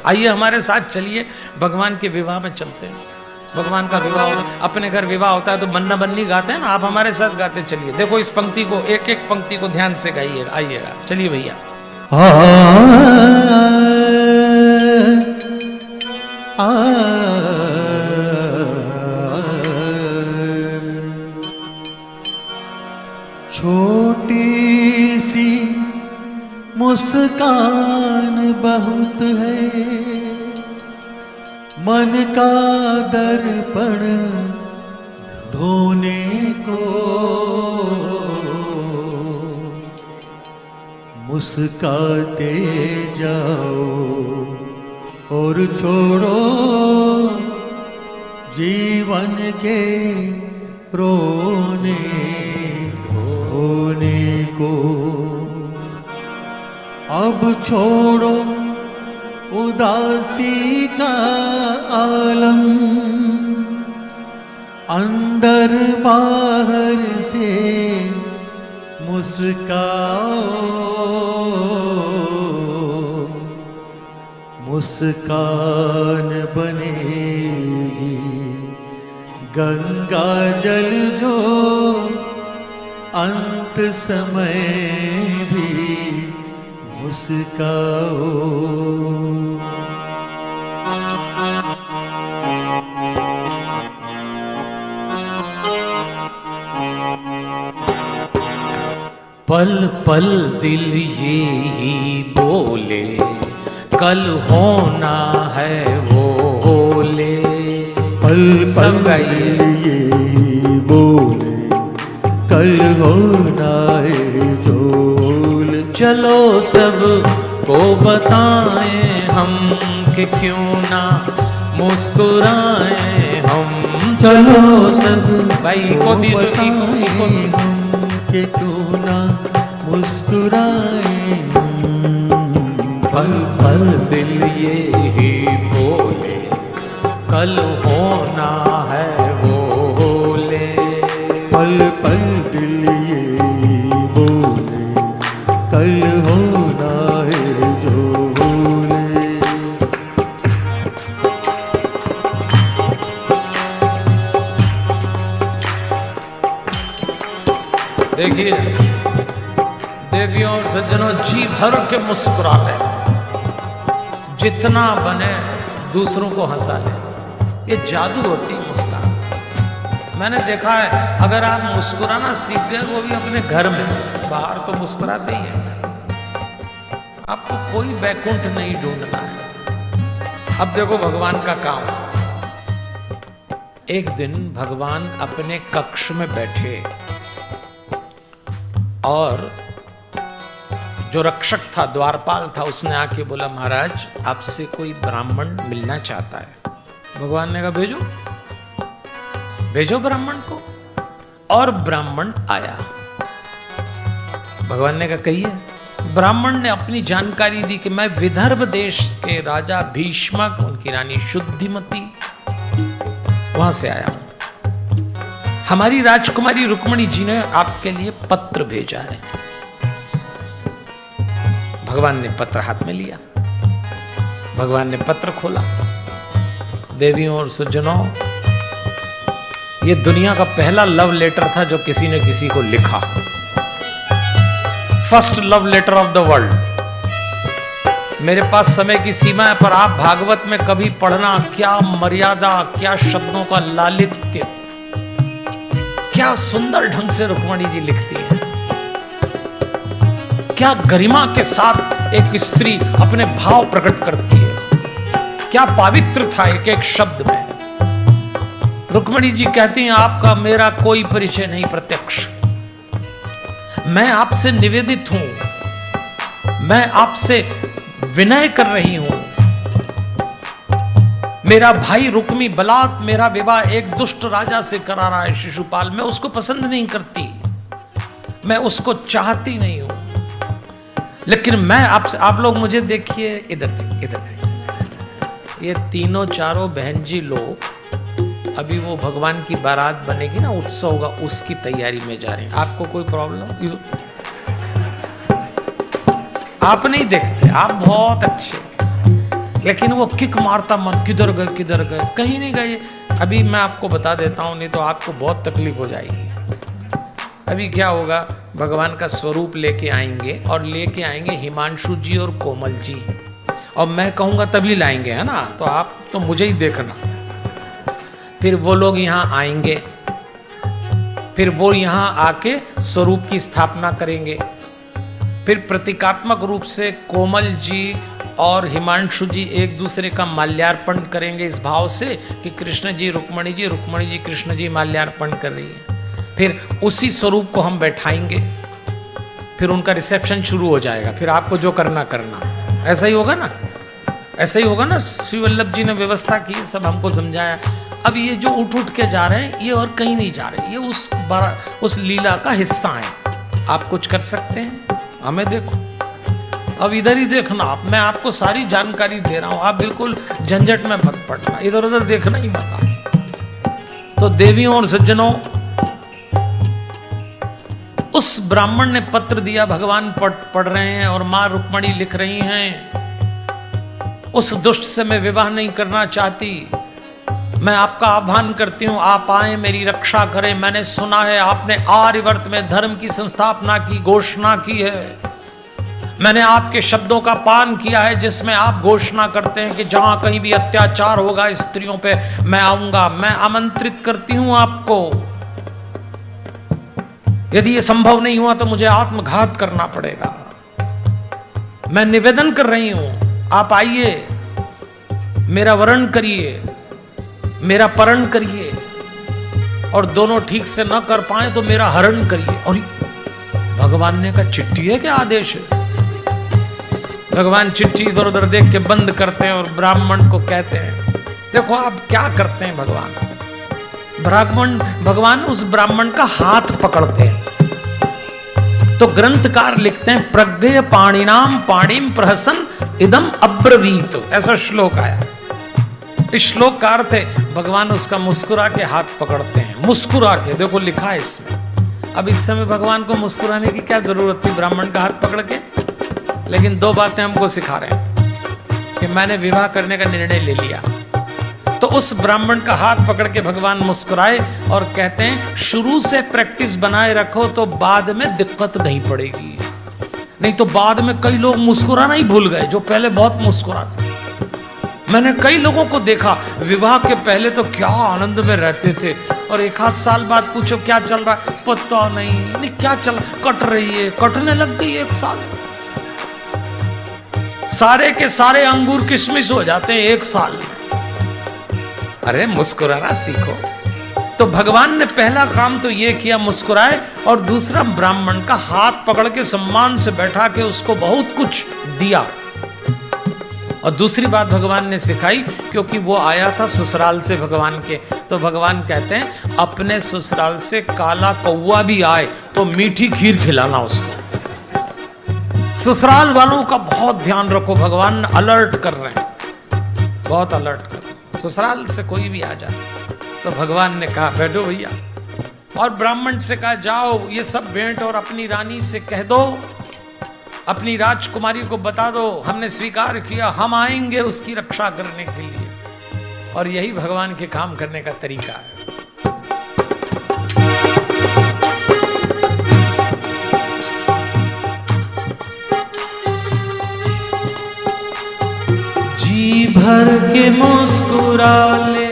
आइए हमारे साथ चलिए, भगवान के विवाह में चलते हैं। भगवान का विवाह होता, अपने घर विवाह होता है तो बन्ना बन्नी गाते हैं ना, आप हमारे साथ गाते चलिए। देखो इस पंक्ति को, एक एक पंक्ति को ध्यान से गाइएगा। आइएगा, चलिए भैया। छोटी सी मुस्कान बहुत है, मन का दर्पण धोने को, मुस्काते जाओ और छोड़ो जीवन के रोने धोने को। अब छोड़ो उदासी का आलम, अंदर बाहर से मुस्काओ, मुस्कान बनेगी गंगा जल जो अंत समय भी मुस्काओ। पल पल दिल ये ही बोले, कल होना है वो बोले। पल पल दिल ये ही बोले, कल होना है जो बोले। चलो सब को बताएं हम कि क्यों ना मुस्कुराएं हम। चलो सब भाई को बताएं हम कि क्यों ना मुस्कुराएं। पल पल दिल ये ही बोले, कल होना है वो बोले। पल पल दिल ये ही बोले, कल होना है जो बोले। देखिए देवियों और सज्जनों, जी भर के मुस्कुरा ले, जितना बने दूसरों को हंसा ले। ये जादू होती है मुस्कान। मैंने देखा है, अगर आप मुस्कुराना सीख गए, वो भी अपने घर में, बाहर तो मुस्कुराते ही हैं। आपको कोई बैकुंठ नहीं ढूंढना है। अब देखो भगवान का काम। एक दिन भगवान अपने कक्ष में बैठे और जो रक्षक था, द्वारपाल था, उसने आके बोला, महाराज आपसे कोई ब्राह्मण मिलना चाहता है। भगवान ने कहा भेजो, भेजो ब्राह्मण को। और ब्राह्मण आया। भगवान ने कहा कहिए। ब्राह्मण ने अपनी जानकारी दी कि मैं विदर्भ देश के राजा भीष्मक, उनकी रानी शुद्धिमती, वहां से आया हूं। हमारी राजकुमारी रुक्मणी जी ने आपके लिए पत्र भेजा है। भगवान ने पत्र हाथ में लिया। भगवान ने पत्र खोला। देवियों और सज्जनों, ये दुनिया का पहला लव लेटर था जो किसी ने किसी को लिखा। First love letter of the world. मेरे पास समय की सीमा है, पर आप भागवत में कभी पढ़ना, क्या मर्यादा, क्या शब्दों का लालित्य, क्या सुंदर ढंग से रुक्मणी जी लिखती है। क्या गरिमा के साथ एक स्त्री अपने भाव प्रकट करती है। क्या पवित्र था एक एक शब्द में। रुक्मणी जी कहती हैं, आपका मेरा कोई परिचय नहीं प्रत्यक्ष। मैं आपसे निवेदित हूं, मैं आपसे विनय कर रही हूं। मेरा भाई रुक्मी बलात् मेरा विवाह एक दुष्ट राजा से करा रहा है, शिशुपाल। मैं उसको पसंद नहीं करती, मैं उसको चाहती नहीं हूं। लेकिन मैं आपसे, आप लोग मुझे देखिए, इधर थे, इधर थे। ये तीनों चारों बहन जी लोग अभी वो भगवान की बारात बनेगी ना, उत्सव होगा, उसकी तैयारी में जा रहे हैं। आपको कोई प्रॉब्लम? आप नहीं देखते, आप बहुत अच्छे। लेकिन वो किक मारता मन, किधर गए, कहीं नहीं गए। अभी मैं आपको बता देता हूँ, नहीं तो आपको बहुत तकलीफ हो जाएगी। अभी क्या होगा, भगवान का स्वरूप लेके आएंगे और लेके आएंगे हिमांशु जी और कोमल जी, और मैं कहूँगा तभी लाएंगे, है ना, तो आप तो मुझे ही देखना। फिर वो लोग यहाँ आएंगे, फिर वो यहाँ आके स्वरूप की स्थापना करेंगे। फिर प्रतीकात्मक रूप से कोमल जी और हिमांशु जी एक दूसरे का माल्यार्पण करेंगे इस भाव से कि कृष्ण जी रुक्मणी जी, रुक्मणी जी कृष्ण जी माल्यार्पण कर रही है। फिर उसी स्वरूप को हम बैठाएंगे, फिर उनका रिसेप्शन शुरू हो जाएगा। फिर आपको जो करना, ऐसा ही होगा ना, ऐसा ही होगा ना। श्री वल्लभ जी ने व्यवस्था की, सब हमको समझाया। अब ये जो उठ के जा रहे हैं, ये और कहीं नहीं जा रहे, ये उस लीला का हिस्सा है। आप कुछ कर सकते हैं, हमें देखो, अब इधर ही देखना। आप, मैं आपको सारी जानकारी दे रहा हूं, आप बिल्कुल झंझट में मत पड़ना, इधर उधर देखना ही मत। तो देवियों और सज्जनों, उस ब्राह्मण ने पत्र दिया, भगवान पढ़ रहे हैं और मां रुक्मणी लिख रही हैं, उस दुष्ट से मैं विवाह नहीं करना चाहती, मैं आपका आह्वान करती हूं, आप आए, मेरी रक्षा करें। मैंने सुना है आपने आर्यवर्त में धर्म की संस्थापना की घोषणा की है। मैंने आपके शब्दों का पान किया है, जिसमें आप घोषणा करते हैं कि जहां कहीं भी अत्याचार होगा स्त्रियों पे, मैं आऊंगा। मैं आमंत्रित करती हूं आपको। यदि ये संभव नहीं हुआ तो मुझे आत्मघात करना पड़ेगा। मैं निवेदन कर रही हूं, आप आइए, मेरा वरण करिए, मेरा परण करिए, और दोनों ठीक से न कर पाए तो मेरा हरण करिए। और भगवान ने कहा चिट्ठी है क्या, आदेश है? भगवान चिट्ठी इधर उधर देख के बंद करते हैं और ब्राह्मण को कहते हैं, देखो आप क्या करते हैं। भगवान उस ब्राह्मण का हाथ पकड़ते हैं। तो ग्रंथकार लिखते हैं, प्रज्ञेय पाणिनाम पाणिम प्रहसन इदम अब्रवीत, ऐसा श्लोक आया। इस श्लोक का अर्थ है, भगवान उसका मुस्कुरा के हाथ पकड़ते हैं, मुस्कुरा के, देखो लिखा है इसमें। अब इस समय भगवान को मुस्कुराने की क्या जरूरत थी ब्राह्मण का हाथ पकड़ के? लेकिन दो बातें हमको सिखा रहे हैं कि मैंने विवाह करने का निर्णय ले लिया। तो उस ब्राह्मण का हाथ पकड़ के भगवान मुस्कुराए और कहते हैं, शुरू से प्रैक्टिस बनाए रखो तो बाद में दिक्कत नहीं पड़ेगी। नहीं तो बाद में कई लोग मुस्कुराना ही भूल गए, जो पहले बहुत मुस्कुराते। मैंने कई लोगों को देखा, विवाह के पहले तो क्या आनंद में रहते थे, और एक आध साल बाद पूछो क्या चल रहा है, पता नहीं क्या चल, कट रही है, कटने लग गई 1 साल। सारे के सारे अंगूर किशमिश हो जाते हैं 1 साल में। अरे मुस्कुराना सीखो। तो भगवान ने पहला काम तो ये किया, मुस्कुराए, और दूसरा ब्राह्मण का हाथ पकड़ के सम्मान से बैठा के उसको बहुत कुछ दिया। और दूसरी बात भगवान ने सिखाई, क्योंकि वो आया था ससुराल से भगवान के, तो भगवान कहते हैं, अपने ससुराल से काला कौवा भी आए तो मीठी खीर खिलाना उसको। ससुराल वालों का बहुत ध्यान रखो, भगवान अलर्ट कर रहे हैं, बहुत अलर्ट कर रहे हैं। ससुराल से कोई भी आ जाए तो भगवान ने कहा बैठो भैया, और ब्राह्मण से कहा जाओ ये सब भेंट और अपनी रानी से कह दो, अपनी राजकुमारी को बता दो, हमने स्वीकार किया, हम आएंगे उसकी रक्षा करने के लिए। और यही भगवान के काम करने का तरीका है। जी भर के मुस्कुरा ले,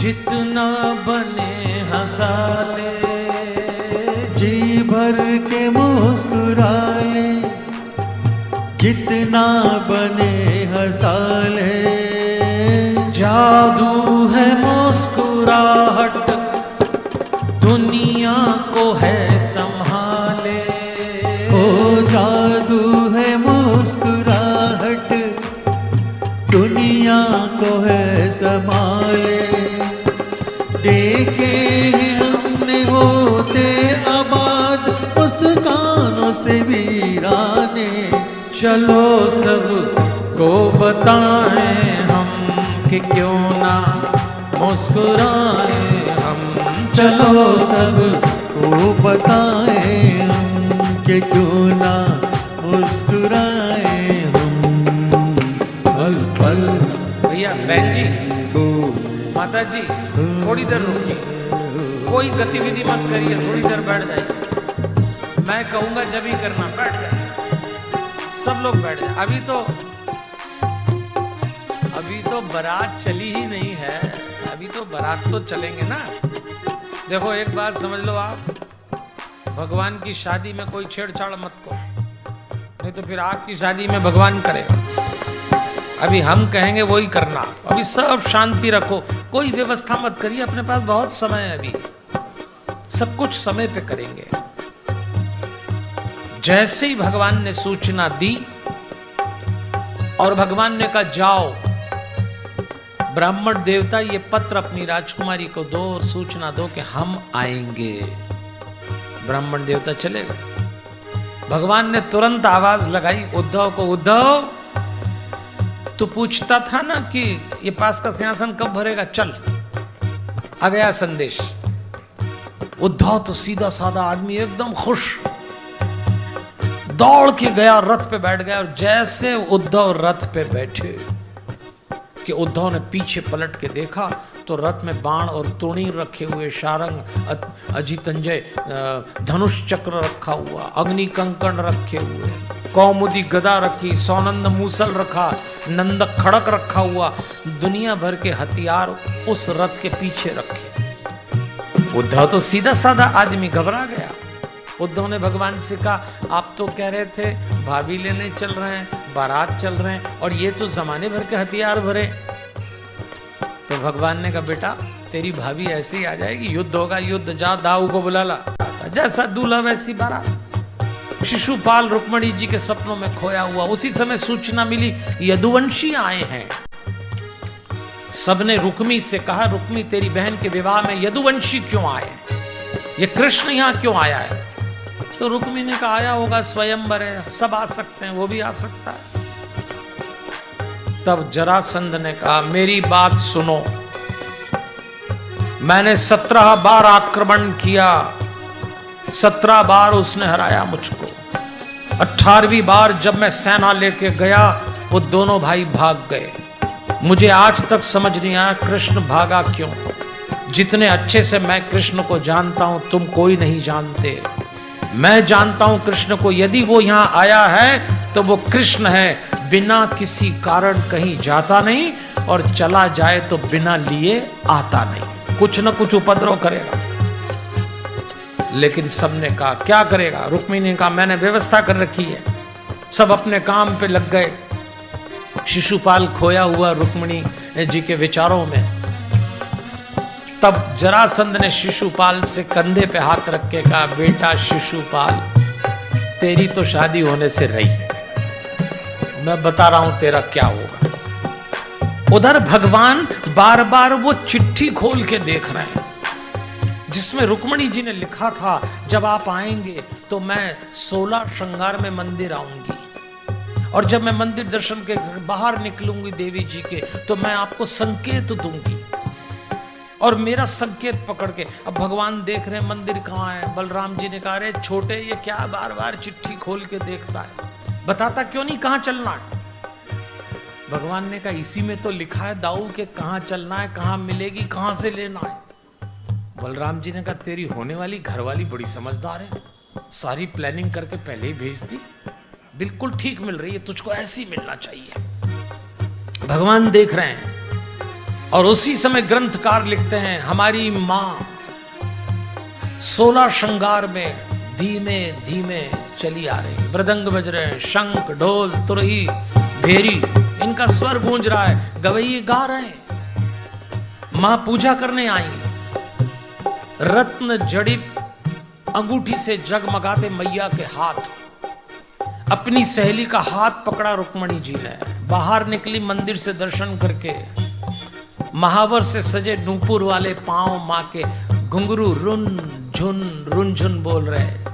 जितना बने हंसा ले, जी भर के मुस्कुरा ले, जितना बने हंसा ले। जादू है मुस्कुराहट, दुनिया को है संभाले। ओ जादू है मुस्कुराहट, दुनिया को है संभाले। देखे हैं हमने होते आबाद मुस्कानों से वीराने। चलो सब को बताएं हम कि क्यों ना मुस्कुराएं हम। चलो सब को बताएं हम कि क्यों ना मुस्कुराएं हम। पल भैया बहन जी को माता जी थोड़ी देर रुकिए, कोई गतिविधि मत करिए, थोड़ी देर बैठ जाइए। मैं कहूंगा जब ही करना, बैठ जाए, सब लोग बैठ जाए। अभी तो बारात चली ही नहीं है, अभी तो बारात तो चलेंगे ना। देखो एक बात समझ लो आप, भगवान की शादी में कोई छेड़छाड़ मत करो, नहीं तो फिर आपकी शादी में भगवान करेगा। अभी हम कहेंगे वही करना, अभी सब शांति रखो, कोई व्यवस्था मत करिए, अपने पास बहुत समय है, अभी सब कुछ समय पे करेंगे। जैसे ही भगवान ने सूचना दी और भगवान ने कहा जाओ ब्राह्मण देवता ये पत्र अपनी राजकुमारी को दो और सूचना दो कि हम आएंगे। ब्राह्मण देवता चले गए। भगवान ने तुरंत आवाज लगाई उद्धव को, उद्धव तू पूछता था ना कि ये पास का सिंहासन कब भरेगा, चल। आ गया संदेश। उद्धव तो सीधा साधा आदमी एकदम खुश, दौड़ के गया, रथ पे बैठ गया। और जैसे उद्धव रथ पे बैठे कि उद्धव ने पीछे पलट के देखा तो रथ में बाण और तोणी रखे हुए, शारंग अजितंजय धनुष चक्र रखा हुआ, अग्नि कंकण रखे हुए, कौमुदी गदा रखी, सौनंद मूसल रखा, नंदक खड़क रखा हुआ, दुनिया भर के हथियार उस रथ के पीछे रखे। उद्धव तो सीधा साधा आदमी घबरा गया। उद्धव ने भगवान से कहा आप तो कह रहे थे भाभी लेने चल रहे हैं, बारात चल रहे हैं, और ये तो जमाने भर के हथियार भरे। तो भगवान ने कहा बेटा तेरी भाभी ऐसे ही आ जाएगी, युद्ध होगा, युद्ध जा, दाऊ को बुला ला। जैसा दूल्हा वैसी बारात। शिशुपाल रुक्मणी जी के सपनों में खोया हुआ। उसी समय सूचना मिली यदुवंशी आए हैं। सबने रुक्मी से कहा रुक्मी तेरी बहन के विवाह में यदुवंशी क्यों आए, ये कृष्ण यहां क्यों आया है? तो रुक्मी ने कहा आया होगा, स्वयंवर है, सब आ सकते हैं, वो भी आ सकता है। तब जरासंध ने कहा मेरी बात सुनो, मैंने 17 बार आक्रमण किया, 17 बार उसने हराया मुझको। 18वीं बार जब मैं सेना लेके गया वो दोनों भाई भाग गए। मुझे आज तक समझ नहीं आया कृष्ण भागा क्यों। जितने अच्छे से मैं कृष्ण को जानता हूं तुम कोई नहीं जानते। मैं जानता हूं कृष्ण को, यदि वो यहां आया है तो वो कृष्ण है, बिना किसी कारण कहीं जाता नहीं, और चला जाए तो बिना लिए आता नहीं, कुछ न कुछ उपद्रव करेगा। लेकिन सबने कहा क्या करेगा? रुक्मिणी ने कहा मैंने व्यवस्था कर रखी है। सब अपने काम पे लग गए। शिशुपाल खोया हुआ रुक्मिणी जी के विचारों में। तब जरासंध ने शिशुपाल से कंधे पे हाथ रख के कहा बेटा शिशुपाल तेरी तो शादी होने से रही है, मैं बता रहा हूं तेरा क्या होगा। उधर भगवान बार बार वो चिट्ठी खोल के देख रहे हैं जिसमें रुक्मिणी जी ने लिखा था जब आप आएंगे तो मैं 16 श्रृंगार में मंदिर आऊंगी, और जब मैं मंदिर दर्शन के बाहर निकलूंगी देवी जी के तो मैं आपको संकेत दूंगी, और मेरा संकेत पकड़ के। अब भगवान देख रहे हैं मंदिर कहाँ है। बलराम जी ने कहा अरे छोटे ये क्या बार बार चिट्ठी खोल के देखता है, बताता क्यों नहीं कहाँ चलना है? भगवान ने कहा इसी में तो लिखा है दाऊ के कहाँ चलना है, कहाँ मिलेगी, कहाँ से लेना है। बलराम जी ने कहा तेरी होने वाली घरवाली बड़ी समझदार है, सारी प्लानिंग करके पहले ही भेज दी, बिल्कुल ठीक मिल रही है, तुझको ऐसी मिलना चाहिए। भगवान देख रहे हैं। और उसी समय ग्रंथकार लिखते हैं हमारी मां 16 श्रृंगार में धीमे धीमे चली आ रही, मृदंग बज रहे हैं, शंख ढोल तुरही भेरी इनका स्वर गूंज रहा है, गवैये गा रहे हैं। मां पूजा करने आई, रत्न जड़ित अंगूठी से जगमगाते मैया के हाथ, अपनी सहेली का हाथ पकड़ा रुक्मिणी जी ने। बाहर निकली मंदिर से दर्शन करके, महावर से सजे नूपुर वाले पांव मां के, घुंघरू रुन झुन बोल रहे।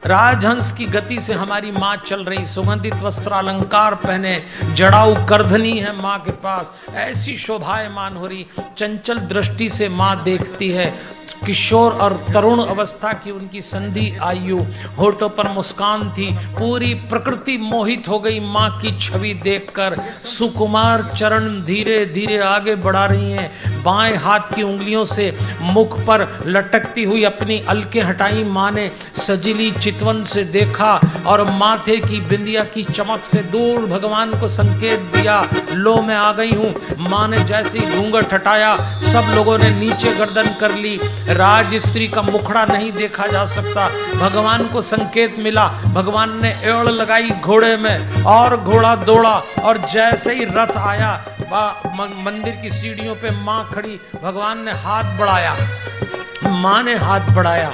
राजहंस की गति से हमारी मां चल रही, सुगंधित वस्त्रालंकार पहने, जड़ाऊ करधनी है मां के पास, ऐसी शोभायमान हो रही। चंचल दृष्टि से मां देखती है, किशोर और तरुण अवस्था की उनकी संधि आयु, होठों पर मुस्कान थी। पूरी प्रकृति मोहित हो गई माँ की छवि देखकर। सुकुमार चरण धीरे धीरे आगे बढ़ा रही हैं। बाएं हाथ की उंगलियों से मुख पर लटकती हुई अपनी अलकें हटाई। माँ ने सजीली चितवन से देखा और माथे की बिंदिया की चमक से दूर भगवान को संकेत दिया, लो मैं आ गई हूँ। माँ ने जैसे ही घूंघट हटाया, सब लोगों ने नीचे गर्दन कर ली। राज स्त्री का मुखड़ा नहीं देखा जा सकता। भगवान को संकेत मिला, भगवान ने एड़ लगाई घोड़े में और घोड़ा दौड़ा और जैसे ही रथ आया, मंदिर की सीढ़ियों पे माँ खड़ी, भगवान ने हाथ बढ़ाया, माँ ने हाथ बढ़ाया।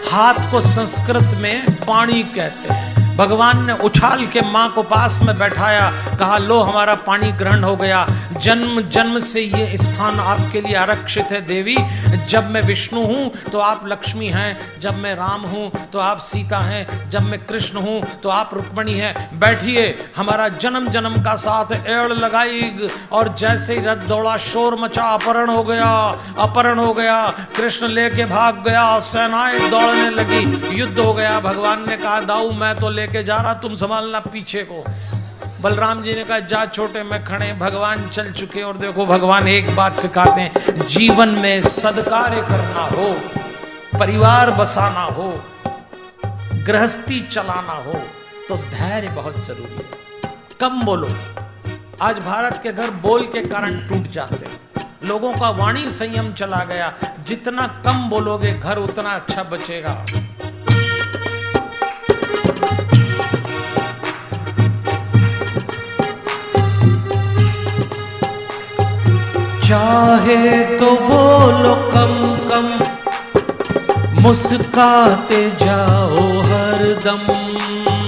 हाथ को संस्कृत में पानी कहते हैं। भगवान ने उछाल के माँ को पास में बैठाया, कहा लो हमारा पानी ग्रहण हो गया। जन्म जन्म से ये स्थान आपके लिए आरक्षित है देवी। जब मैं विष्णु हूँ तो आप लक्ष्मी हैं, जब मैं राम हूँ तो आप सीता हैं, जब मैं कृष्ण हूँ तो आप रुक्मणी हैं। बैठिए, हमारा जन्म जन्म का साथ। एड़ लगाई और जैसे ही रथ दौड़ा, शोर मचा, अपहरण हो गया, अपहरण हो गया। कृष्ण लेके भाग गया, सेनाएं दौड़ने लगी, युद्ध हो गया। भगवान ने कहा दाऊ मैं तो लेके जा रहा, तुम संभालना पीछे को। बलराम जी ने कहा जा छोटे, मैं खड़े। भगवान चल चुके। और देखो भगवान एक बात सिखाते हैं, जीवन में सदकार्य करना हो, परिवार बसाना हो, गृहस्थी चलाना हो तो धैर्य बहुत जरूरी है। कम बोलो। आज भारत के घर बोल के कारण टूट जाते हैं। लोगों का वाणी संयम चला गया। जितना कम बोलोगे घर उतना अच्छा बचेगा। चाहे तो बोलो कम कम, मुस्काते जाओ हरदम।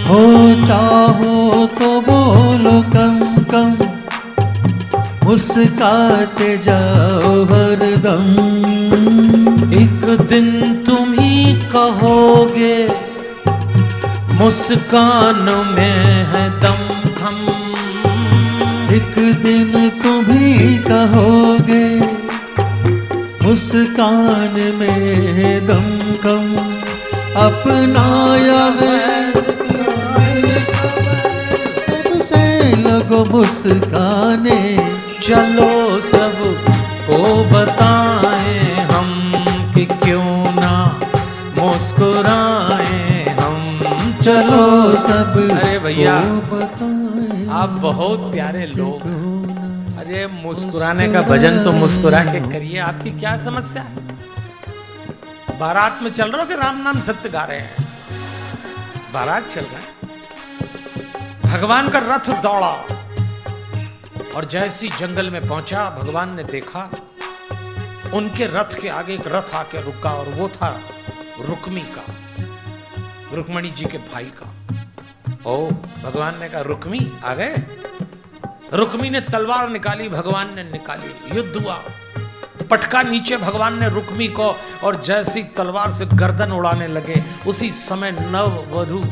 हो चाहो तो बोलो कम कम, मुस्काते जाओ हरदम। एक दिन तुम ही कहोगे मुस्कान में है दम खम। एक दिन तुम ही कहोगे मुस्कान में दमखम। अपनाया से लगो मुस्काने, चलो सब को बताएं हम कि क्यों ना मुस्कुराएं हम। चलो सब। अरे भैया बताएं आप बहुत प्यारे लोग। अरे मुस्कुराने का भजन तो मुस्कुरा के करिए। आपकी क्या समस्या है? बारात में चल रहे हो कि राम नाम सत्य गा रहे हैं? बारात चल रहा है। भगवान का रथ दौड़ा और जैसी जंगल में पहुंचा, भगवान ने देखा उनके रथ के आगे एक रथ आके रुका और वो था रुक्मी का, रुक्मणी जी के भाई का। ओ भगवान ने कहा रुक्मी आ गए। रुक्मी ने तलवार निकाली, भगवान ने निकाली, युद्ध हुआ। पटका नीचे भगवान ने रुक्मी को और जैसी तलवार से गर्दन उड़ाने लगे, उसी समय नववधु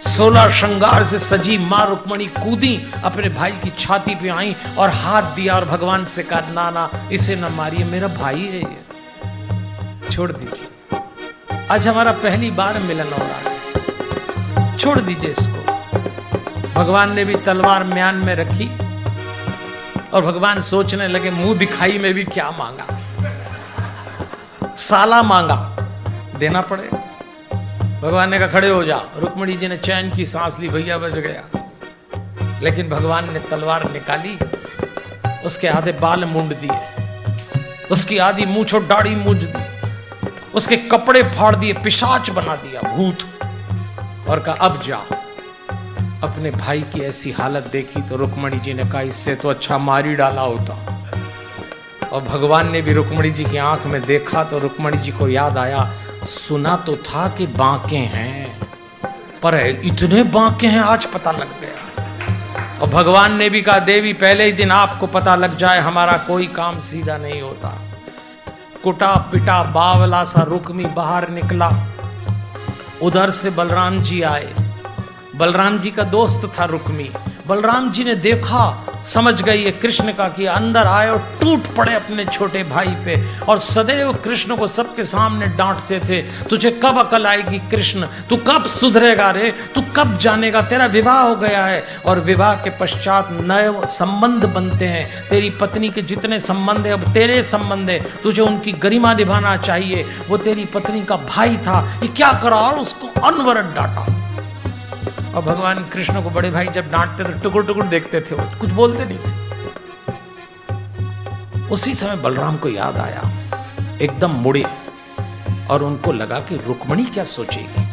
16 श्रृंगार से सजी मां रुक्मणी कूदी, अपने भाई की छाती पे आई और हाथ दिया और भगवान से कहा ना ना इसे न मारिए, मेरा भाई है ये, छोड़ दीजिए। आज हमारा पहली बार मिलन हो रहा है, छोड़ दीजिए इसको। भगवान ने भी तलवार म्यान में रखी और भगवान सोचने लगे मुंह दिखाई में भी क्या मांगा, साला मांगा, देना पड़े। भगवान ने कहा खड़े हो जा। रुक्मणी जी ने चैन की सांस ली, भैया बच गया। लेकिन भगवान ने तलवार निकाली, उसके आधे बाल मुंड दिए, उसकी आधी मूंछ और दाढ़ी मूंछ दी, उसके कपड़े फाड़ दिए, पिशाच बना दिया, भूत, और कहा अब जा। अपने भाई की ऐसी हालत देखी तो रुक्मणी जी ने कहा इससे तो अच्छा मार ही डाला होता। और भगवान ने भी रुक्मणी जी की आंख में देखा तो रुक्मणी जी को याद आया, सुना तो था कि बांके हैं, पर इतने बांके हैं आज पता लग गया। और भगवान ने भी कहा देवी पहले ही दिन आपको पता लग जाए हमारा कोई काम सीधा नहीं होता। कुटा पिटा बावला सा रुक्मी बाहर निकला, उधर से बलराम जी आए। बलराम जी का दोस्त था रुक्मी। बलराम जी ने देखा समझ गई ये कृष्ण का कि अंदर आए और टूट पड़े अपने छोटे भाई पे, और सदैव कृष्ण को सबके सामने डांटते थे, तुझे कब अकल आएगी कृष्ण, तू कब सुधरेगा रे, तू कब जानेगा, तेरा विवाह हो गया है और विवाह के पश्चात नए संबंध बनते हैं, तेरी पत्नी के जितने संबंध है अब तेरे संबंध है, तुझे उनकी गरिमा निभाना चाहिए, वो तेरी पत्नी का भाई था, ये क्या करा, और उसको अनवरत डांटा। और भगवान कृष्ण को बड़े भाई जब डांटते तो टुकुर टुकुर देखते थे, वो कुछ बोलते नहीं थे। उसी समय बलराम को याद आया, एकदम मुड़े और उनको लगा कि रुक्मणी क्या सोचेगी,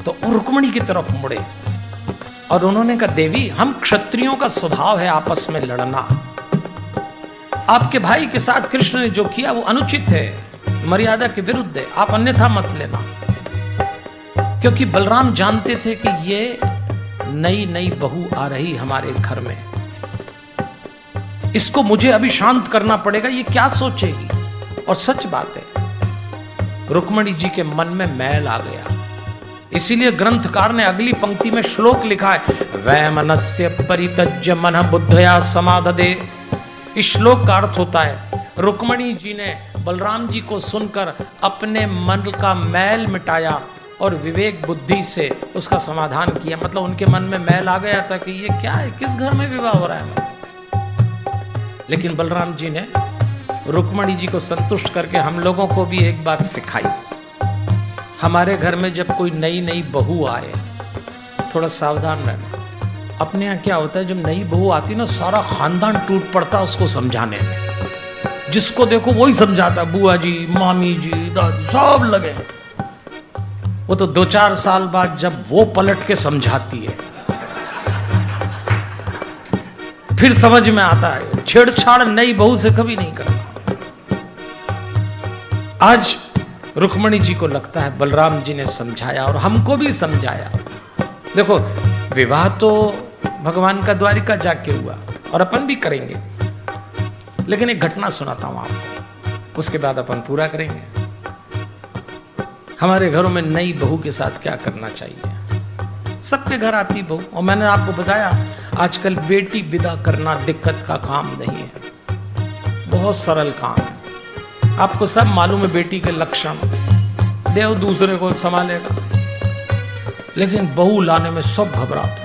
तो रुक्मणी की तरफ मुड़े और उन्होंने कहा, देवी हम क्षत्रियों का स्वभाव है आपस में लड़ना, आपके भाई के साथ कृष्ण ने जो किया वो अनुचित है, मर्यादा के विरुद्ध है, आप अन्यथा मत लेना। क्योंकि बलराम जानते थे कि ये नई नई बहू आ रही हमारे घर में, इसको मुझे अभी शांत करना पड़ेगा, ये क्या सोचेगी। और सच बात है, रुक्मणी जी के मन में मैल आ गया, इसीलिए ग्रंथकार ने अगली पंक्ति में श्लोक लिखा है, वै मनस्य परित्यज्य मनः बुद्धया समाददे। इस श्लोक का अर्थ होता है, रुक्मणी जी ने बलराम जी को सुनकर अपने मन का मैल मिटाया और विवेक बुद्धि से उसका समाधान किया। मतलब उनके मन में मैल आ गया था कि ये क्या है, किस घर में विवाह हो रहा है। लेकिन बलराम जी ने रुक्मणी जी को संतुष्ट करके हम लोगों को भी एक बात सिखाई, हमारे घर में जब कोई नई नई बहू आए थोड़ा सावधान रहना। अपने यहाँ क्या होता है, जब नई बहू आती ना सारा खानदान टूट पड़ता उसको समझाने में, जिसको देखो वही समझाता, बुआ जी, मामी जी, दादी सब लगे। वो तो 2-4 साल बाद जब वो पलट के समझाती है फिर समझ में आता है, छेड़छाड़ नई बहू से कभी नहीं करना। आज रुक्मणी जी को लगता है बलराम जी ने समझाया और हमको भी समझाया। देखो विवाह तो भगवान का द्वारिका जाके हुआ और अपन भी करेंगे, लेकिन एक घटना सुनाता हूं आपको, उसके बाद अपन पूरा करेंगे। हमारे घरों में नई बहू के साथ क्या करना चाहिए। सबके घर आती बहू, और मैंने आपको बताया आजकल बेटी विदा करना दिक्कत का काम नहीं है, बहुत सरल काम है। आपको सब मालूम है बेटी के लक्षण, देव दूसरे को संभालेगा, लेकिन बहू लाने में सब घबराते हैं।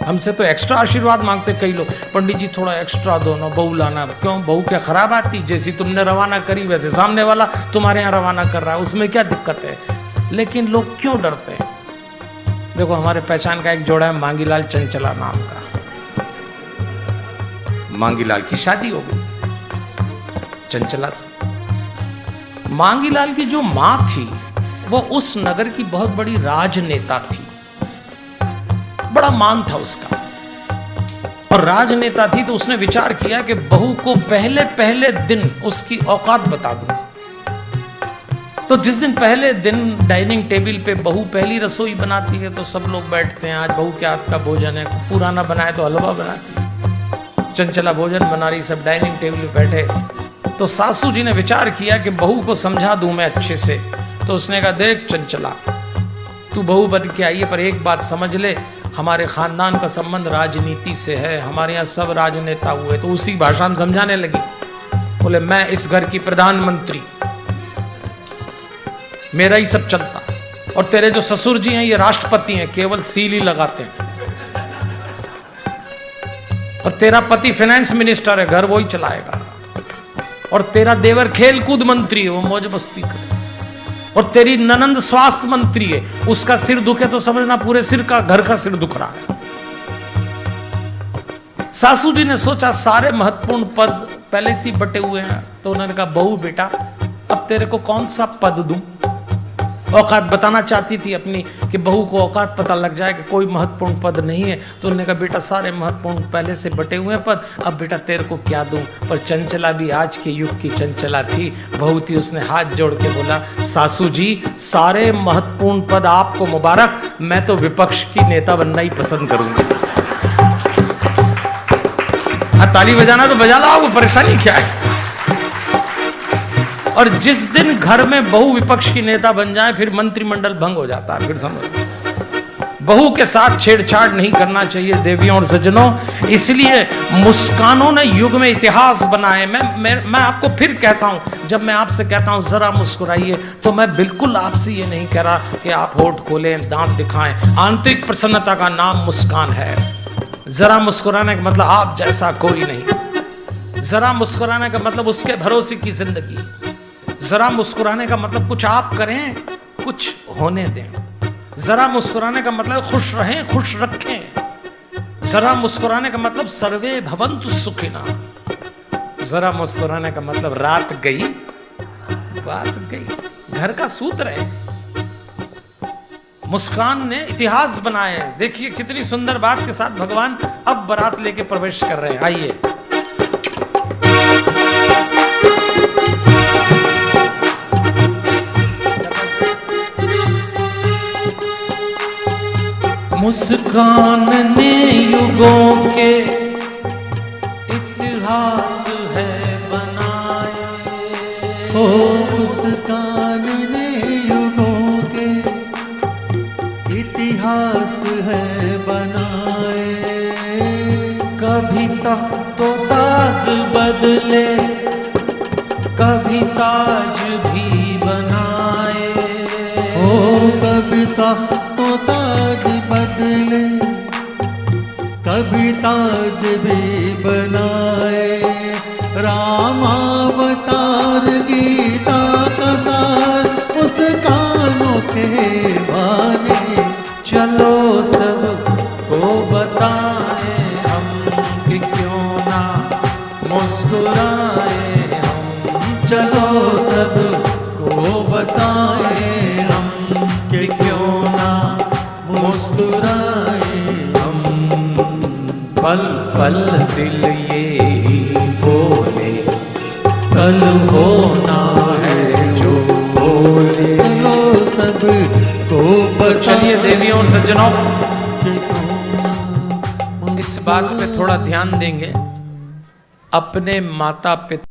हमसे तो एक्स्ट्रा आशीर्वाद मांगते कई लोग, पंडित जी थोड़ा एक्स्ट्रा दो ना, बहू लाना। क्यों, बहू क्या खराब आती, जैसी तुमने रवाना करी वैसे सामने वाला तुम्हारे यहाँ रवाना कर रहा है, उसमें क्या दिक्कत है। लेकिन लोग क्यों डरते हैं। देखो हमारे पहचान का एक जोड़ा है मांगीलाल चंचला नाम का, मांगीलाल की शादी हो गई चंचला से। मांगीलाल की जो मां थी वो उस नगर की बहुत बड़ी राजनेता थी, बड़ा मान था उसका, और राजनेता थी तो उसने विचार किया कि बहू को पहले पहले दिन उसकी औकात बता दूं। तो जिस दिन पहले दिन डाइनिंग टेबल पे बहू पहली रसोई बनाती है तो सब लोग बैठते हैं, आज बहू के हाथ का भोजन है, पूरा ना बनाए तो हलवा बनाती है। चंचला भोजन बना रही, सब डाइनिंग टेबल पे बैठे। तो सासू जी ने विचार किया कि बहू को समझा दूं मैं अच्छे से। तो उसने कहा, देख चंचला तू बहू बन के आई है, पर एक बात समझ ले, हमारे खानदान का संबंध राजनीति से है, हमारे यहाँ सब राजनेता हुए। तो उसी भाषा में समझाने लगी, बोले मैं इस घर की प्रधानमंत्री, मेरा ही सब चलता, और तेरे जो ससुर जी हैं ये राष्ट्रपति हैं, केवल सील ही लगाते हैं, और तेरा पति फाइनेंस मिनिस्टर है, घर वो ही चलाएगा, और तेरा देवर खेल कूद मंत्री है, वो मौज मस्ती करे, और तेरी ननंद स्वास्थ्य मंत्री है, उसका सिर दुखे तो समझना पूरे सिर का घर का सिर दुख रहा है। सासू जी ने सोचा सारे महत्वपूर्ण पद पहले से ही बटे हुए हैं, तो उन्होंने कहा बहू बेटा अब तेरे को कौन सा पद दूं। औकात बताना चाहती थी अपनी कि बहू को औकात पता लग जाए कि कोई महत्वपूर्ण पद नहीं है। तो उन्होंने कहा बेटा सारे महत्वपूर्ण पहले से बटे हुए पद, अब बेटा तेरे को क्या दूं। पर चंचला भी आज के युग की चंचला थी, बहू थी, उसने हाथ जोड़ के बोला, सासू जी सारे महत्वपूर्ण पद आपको मुबारक, मैं तो विपक्ष की नेता बनना ही पसंद करूंगी। ताली बजाना तो बजा लो, आपको परेशानी क्या है। और जिस दिन घर में बहू विपक्ष की नेता बन जाए फिर मंत्रिमंडल भंग हो जाता है। फिर समझ बहू के साथ छेड़छाड़ नहीं करना चाहिए देवियों और सज्जनों। इसलिए मुस्कानों ने युग में इतिहास बनाए। मैं आपको फिर कहता हूं, जब मैं आपसे कहता हूं जरा मुस्कुराइए, तो मैं बिल्कुल आपसे ये नहीं कह रहा कि आप होठ खोलें, दांत दिखाएं। आंतरिक प्रसन्नता का नाम मुस्कान है। जरा मुस्कुराने का मतलब आप जैसा कोई नहीं। जरा मुस्कुराने का मतलब उसके भरोसे की जिंदगी। जरा मुस्कुराने का मतलब कुछ आप करें, कुछ होने दें। जरा मुस्कुराने का मतलब खुश रहें, खुश रखें। जरा मुस्कुराने का मतलब सर्वे भवन्तु सुखिना। जरा मुस्कुराने का मतलब रात गई बात गई। घर का सूत्र है। मुस्कान ने इतिहास बनाए। देखिए कितनी सुंदर बात के साथ भगवान अब बारात लेके प्रवेश कर रहे हैं। आइए, मुस्कान ने युगों के इतिहास है बनाए। ओ मुस्कान ने युगों के इतिहास है बनाए। कभी तख्तो ताज बदले, कभी ताज भी बनाए। ओ कभी तख्तो ताज बदले, कभी ताज भी बनाए। रामावतार गीता का सार मुस्कानों के बाने। चलो सब को बताए हम कि क्यों ना मुस्कुराए हम। चलो सब को बताए हम कि क्यों ना मुस्कुराए हम। पल पल दिल ये बोले, कल होना है जो बोले। चलो सब को बताए। चलिए देवियों और सज्जनों, कि क्यों ना इस बात पे थोड़ा ध्यान देंगे। अपने माता पिता